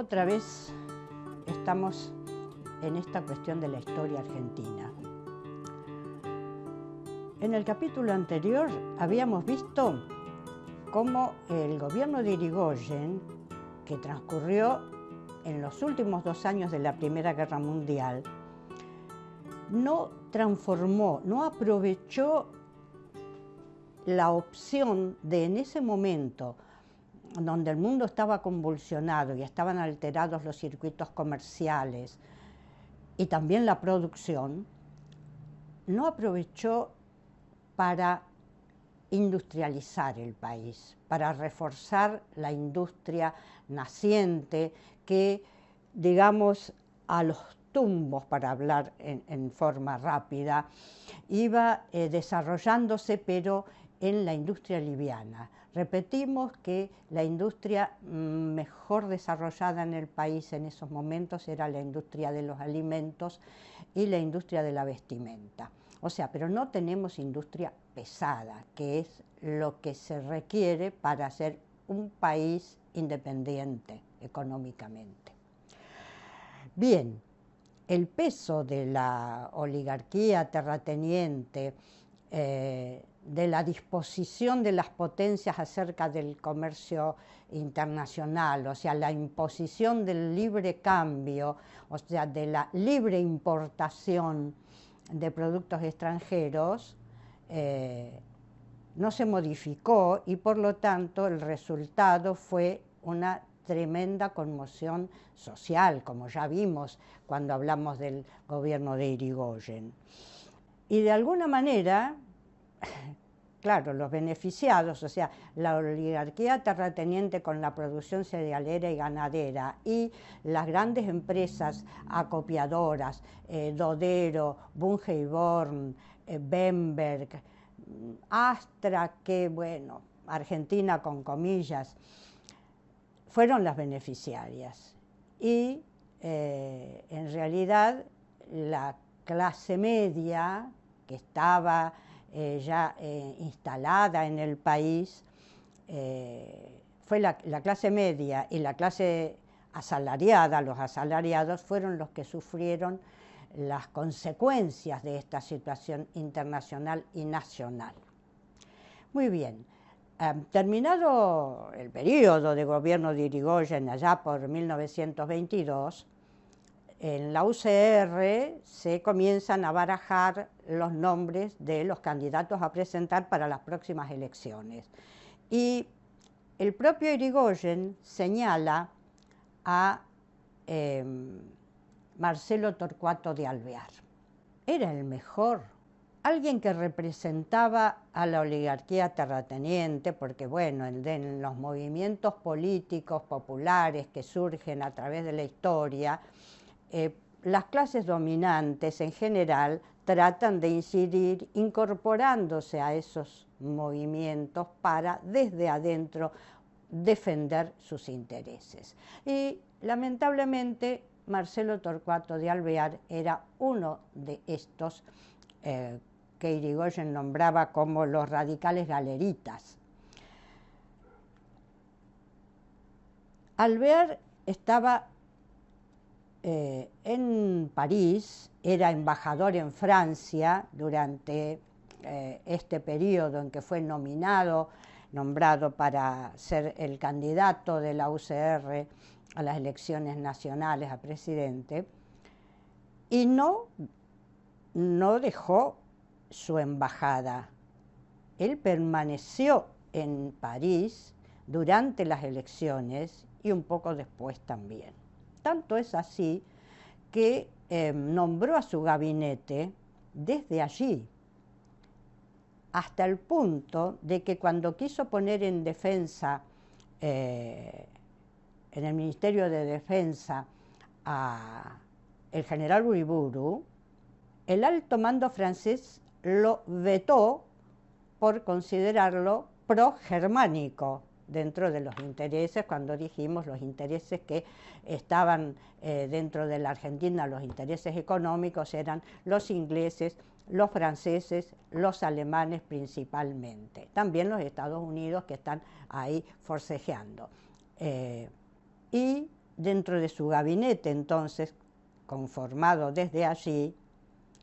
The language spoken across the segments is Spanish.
Otra vez estamos en esta cuestión de la historia argentina. En el capítulo anterior habíamos visto cómo el gobierno de Irigoyen, que transcurrió en los últimos 2 años de la Primera Guerra Mundial, no transformó, no aprovechó la opción de en ese momento donde el mundo estaba convulsionado y estaban alterados los circuitos comerciales y también la producción, no aprovechó para industrializar el país, para reforzar la industria naciente que, digamos, a los tumbos, para hablar en forma rápida, iba desarrollándose, pero en la industria liviana. Repetimos que la industria mejor desarrollada en el país en esos momentos era la industria de los alimentos y la industria de la vestimenta. O sea, pero no tenemos industria pesada, que es lo que se requiere para ser un país independiente económicamente. Bien, el peso de la oligarquía terrateniente, de la disposición de las potencias acerca del comercio internacional, o sea, la imposición del libre cambio, o sea, de la libre importación de productos extranjeros, no se modificó y por lo tanto el resultado fue una tremenda conmoción social, como ya vimos cuando hablamos del gobierno de Irigoyen. Y de alguna manera, claro, los beneficiados, o sea, la oligarquía terrateniente con la producción cerealera y ganadera y las grandes empresas acopiadoras, Dodero, Bunge y Born, Bemberg, Astra, que bueno, Argentina con comillas, fueron las beneficiarias. Y en realidad la clase media que estaba ya instalada en el país, fue la clase media y la clase asalariada, los asalariados, fueron los que sufrieron las consecuencias de esta situación internacional y nacional. Muy bien, terminado el periodo de gobierno de Irigoyen allá por 1922, en la UCR se comienzan a barajar los nombres de los candidatos a presentar para las próximas elecciones. Y el propio Irigoyen señala a Marcelo Torcuato de Alvear. Era el mejor, alguien que representaba a la oligarquía terrateniente, porque bueno, en los movimientos políticos populares que surgen a través de la historia, las clases dominantes en general tratan de incidir incorporándose a esos movimientos para desde adentro defender sus intereses. Y lamentablemente Marcelo Torcuato de Alvear era uno de estos que Irigoyen nombraba como los radicales galeritas. Alvear estaba en París, era embajador en Francia durante este periodo en que fue nombrado para ser el candidato de la UCR a las elecciones nacionales a presidente, y no dejó su embajada. Él permaneció en París durante las elecciones y un poco después también. Tanto es así que nombró a su gabinete desde allí, hasta el punto de que cuando quiso poner en defensa, en el Ministerio de Defensa, a el general Uriburu, el alto mando francés lo vetó por considerarlo pro-germánico, dentro de los intereses, cuando dijimos los intereses que estaban dentro de la Argentina, los intereses económicos eran los ingleses, los franceses, los alemanes principalmente. También los Estados Unidos que están ahí forcejeando. Y dentro de su gabinete, entonces, conformado desde allí,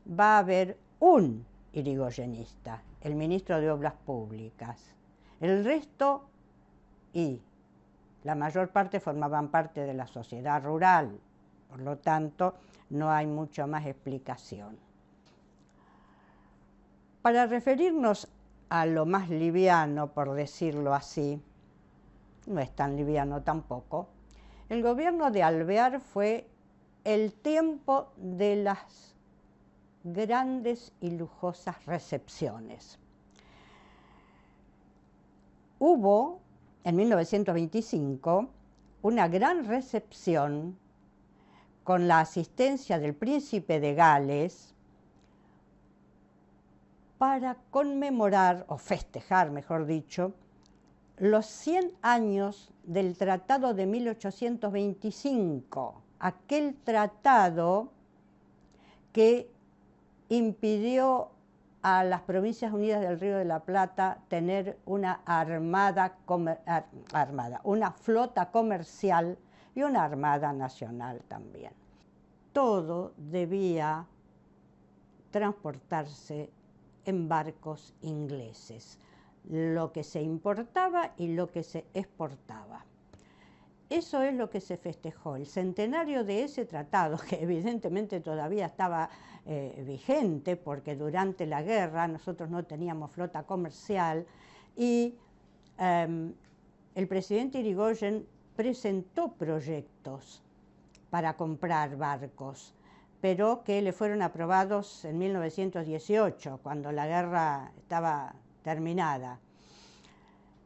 va a haber un irigoyenista, el ministro de Obras Públicas. El resto, y la mayor parte, formaban parte de la sociedad rural, por lo tanto, no hay mucha más explicación. Para referirnos a lo más liviano, por decirlo así, no es tan liviano tampoco, el gobierno de Alvear fue el tiempo de las grandes y lujosas recepciones. Hubo, en 1925, una gran recepción con la asistencia del príncipe de Gales para conmemorar, o festejar, mejor dicho, los 100 años del Tratado de 1825, aquel tratado que impidió a las Provincias Unidas del Río de la Plata tener una una flota comercial y una armada nacional también. Todo debía transportarse en barcos ingleses, lo que se importaba y lo que se exportaba. Eso es lo que se festejó, el centenario de ese tratado, que evidentemente todavía estaba vigente, porque durante la guerra nosotros no teníamos flota comercial, y el presidente Irigoyen presentó proyectos para comprar barcos, pero que le fueron aprobados en 1918, cuando la guerra estaba terminada.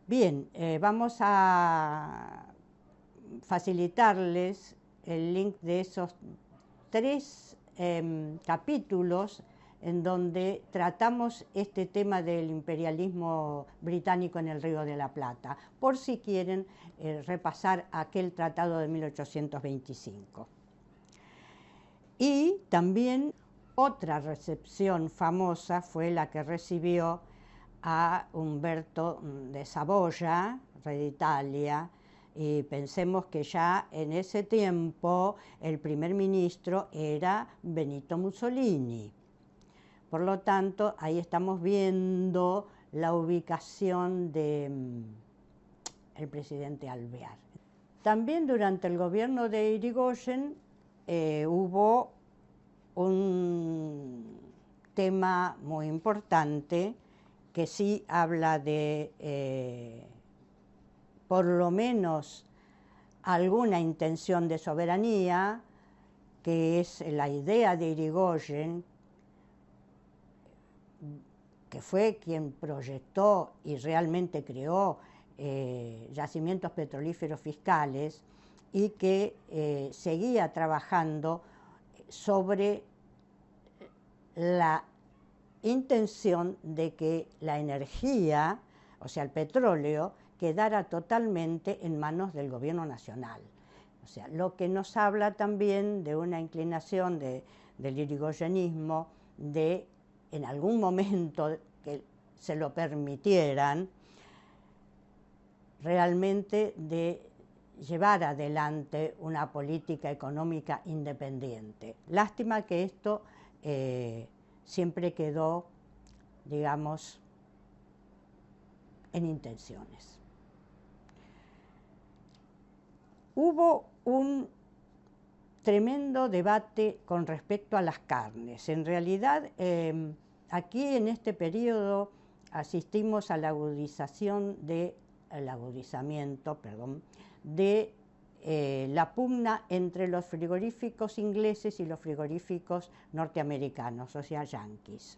Bien, vamos a facilitarles el link de esos 3 capítulos en donde tratamos este tema del imperialismo británico en el Río de la Plata, por si quieren repasar aquel tratado de 1825. Y también otra recepción famosa fue la que recibió a Humberto de Saboya, rey de Italia, y pensemos que ya en ese tiempo el primer ministro era Benito Mussolini. Por lo tanto, ahí estamos viendo la ubicación del presidente Alvear. También durante el gobierno de Irigoyen hubo un tema muy importante que sí habla de por lo menos alguna intención de soberanía, que es la idea de Irigoyen, que fue quien proyectó y realmente creó yacimientos petrolíferos fiscales, y que seguía trabajando sobre la intención de que la energía, o sea, el petróleo, quedara totalmente en manos del gobierno nacional. O sea, lo que nos habla también de una inclinación del irigoyenismo de, en algún momento que se lo permitieran, realmente de llevar adelante una política económica independiente. Lástima que esto siempre quedó, digamos, en intenciones. Hubo un tremendo debate con respecto a las carnes. En realidad, aquí en este periodo asistimos al agudizamiento de la pugna entre los frigoríficos ingleses y los frigoríficos norteamericanos, o sea, yanquis.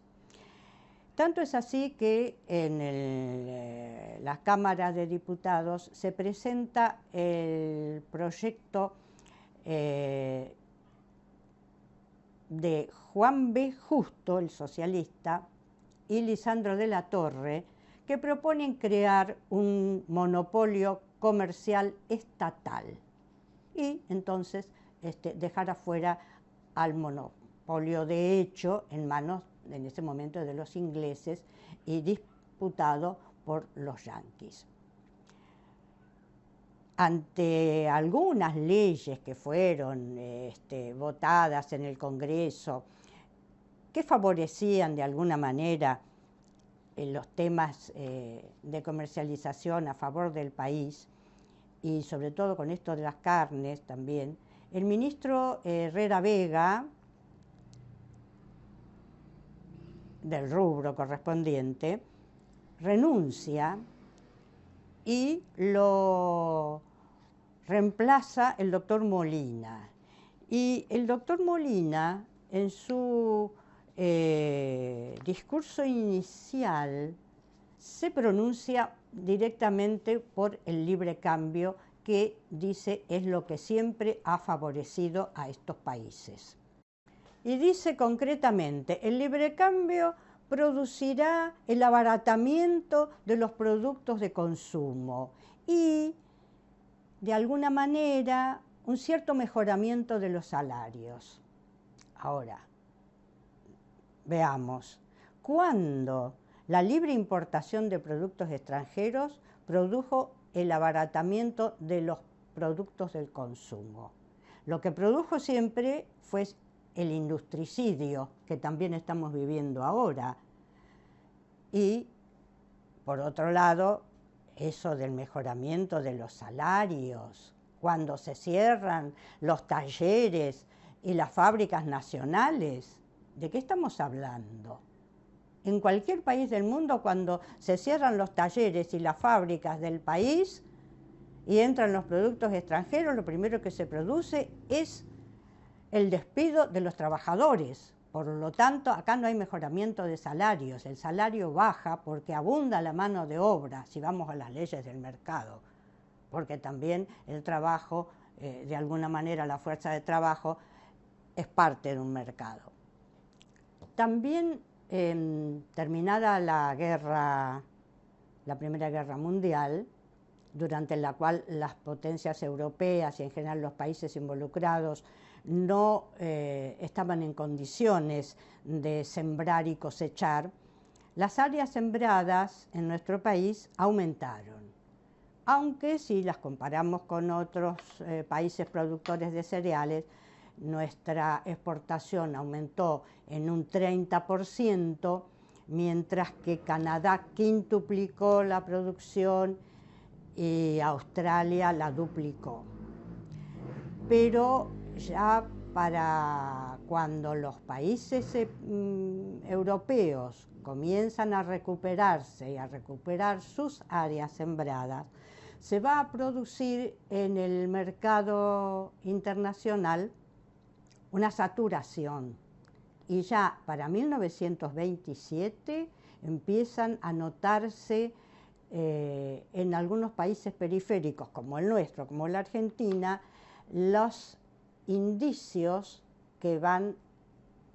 Tanto es así que en la Cámara de Diputados se presenta el proyecto de Juan B. Justo, el socialista, y Lisandro de la Torre, que proponen crear un monopolio comercial estatal y entonces dejar afuera al monopolio de hecho en manos en ese momento de los ingleses y disputado por los yanquis. ante algunas leyes que fueron votadas en el Congreso, que favorecían de alguna manera los temas de comercialización a favor del país, y sobre todo con esto de las carnes también, el ministro Herrera Vega, del rubro correspondiente, renuncia y lo reemplaza el doctor Molina. Y el doctor Molina, en su discurso inicial, se pronuncia directamente por el libre cambio, que dice es lo que siempre ha favorecido a estos países. Y dice concretamente, el libre cambio producirá el abaratamiento de los productos de consumo y, de alguna manera, un cierto mejoramiento de los salarios. Ahora, veamos, ¿cuándo la libre importación de productos extranjeros produjo el abaratamiento de los productos del consumo? Lo que produjo siempre fue el industricidio, que también estamos viviendo ahora. Y, por otro lado, eso del mejoramiento de los salarios, cuando se cierran los talleres y las fábricas nacionales, ¿de qué estamos hablando? En cualquier país del mundo, cuando se cierran los talleres y las fábricas del país y entran los productos extranjeros, lo primero que se produce es el despido de los trabajadores. Por lo tanto, acá no hay mejoramiento de salarios, el salario baja porque abunda la mano de obra, si vamos a las leyes del mercado, porque también el trabajo, de alguna manera la fuerza de trabajo, es parte de un mercado. También, terminada la Primera Guerra Mundial, durante la cual las potencias europeas y en general los países involucrados no estaban en condiciones de sembrar y cosechar, las áreas sembradas en nuestro país aumentaron. Aunque si las comparamos con otros países productores de cereales, nuestra exportación aumentó en un 30%, mientras que Canadá quintuplicó la producción y Australia la duplicó. Pero ya para cuando los países europeos comienzan a recuperarse y a recuperar sus áreas sembradas, se va a producir en el mercado internacional una saturación. Y ya para 1927 empiezan a notarse en algunos países periféricos, como el nuestro, como la Argentina, los indicios que van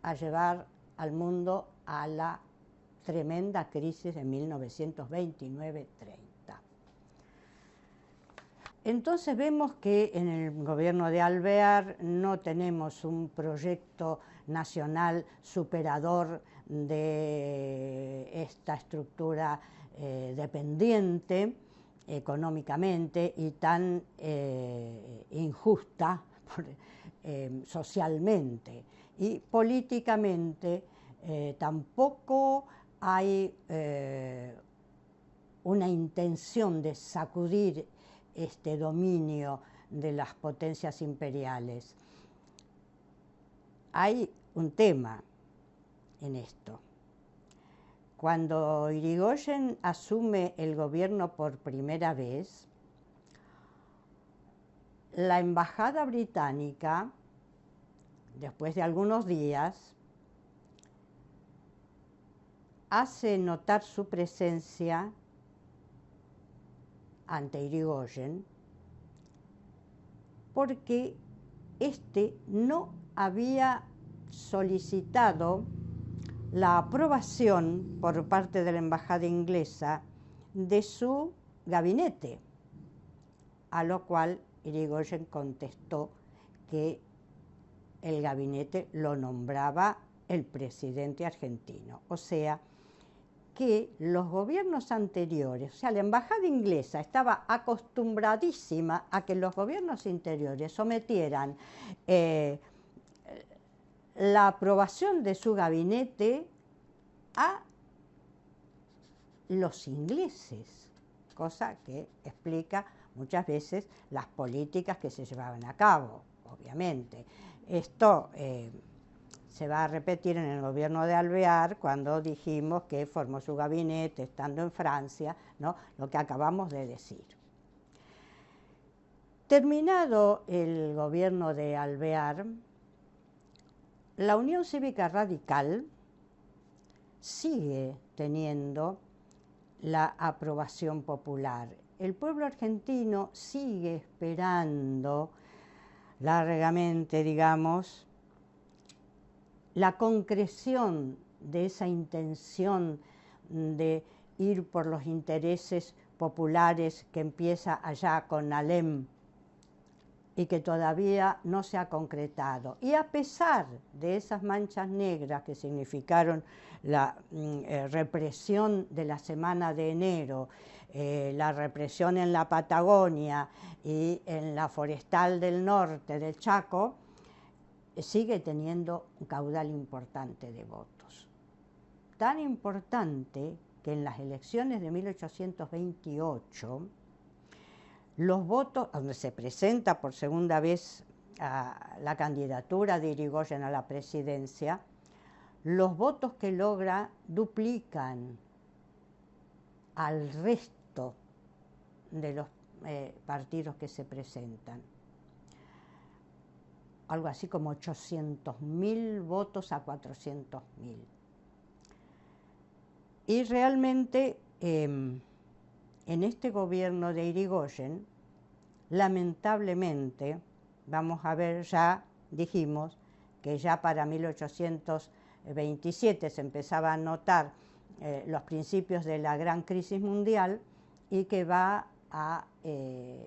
a llevar al mundo a la tremenda crisis de 1929-30. Entonces vemos que en el gobierno de Alvear no tenemos un proyecto nacional superador de esta estructura dependiente económicamente y tan injusta socialmente. Y políticamente tampoco hay una intención de sacudir este dominio de las potencias imperiales. Hay un tema en esto. Cuando Irigoyen asume el gobierno por primera vez, la embajada británica, después de algunos días, hace notar su presencia ante Irigoyen porque éste no había solicitado la aprobación por parte de la embajada inglesa de su gabinete, a lo cual Irigoyen contestó que el gabinete lo nombraba el presidente argentino, o sea que los gobiernos anteriores, o sea, la embajada inglesa estaba acostumbradísima a que los gobiernos interiores sometieran la aprobación de su gabinete a los ingleses, cosa que explica muchas veces las políticas que se llevaban a cabo, obviamente. Esto se va a repetir en el gobierno de Alvear cuando dijimos que formó su gabinete estando en Francia, ¿no? Lo que acabamos de decir. Terminado el gobierno de Alvear, la Unión Cívica Radical sigue teniendo la aprobación popular. El pueblo argentino sigue esperando largamente, digamos, la concreción de esa intención de ir por los intereses populares que empieza allá con Alem y que todavía no se ha concretado. Y a pesar de esas manchas negras que significaron la represión de la semana de enero, la represión en la Patagonia y en la forestal del norte del Chaco, sigue teniendo un caudal importante de votos. Tan importante que en las elecciones de 1828, los votos, donde se presenta por segunda vez a la candidatura de Irigoyen a la presidencia, los votos que logra duplican al resto de los partidos que se presentan. Algo así como 800.000 votos a 400.000. Y realmente en este gobierno de Irigoyen, lamentablemente, vamos a ver ya, dijimos, que ya para 1827 se empezaba a notar los principios de la gran crisis mundial y que va a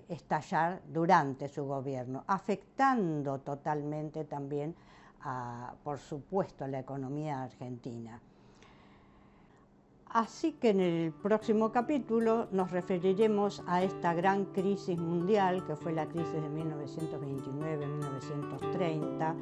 estallar durante su gobierno, afectando totalmente también, por supuesto, a la economía argentina. Así que en el próximo capítulo nos referiremos a esta gran crisis mundial, que fue la crisis de 1929-1930,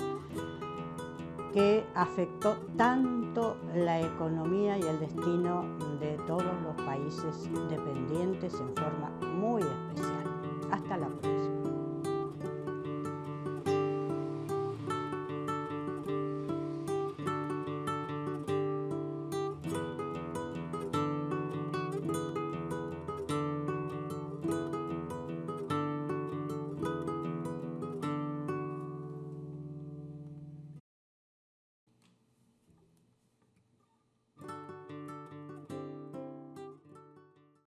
que afectó tanto la economía y el destino de todos los países dependientes en forma muy especial. Hasta la próxima.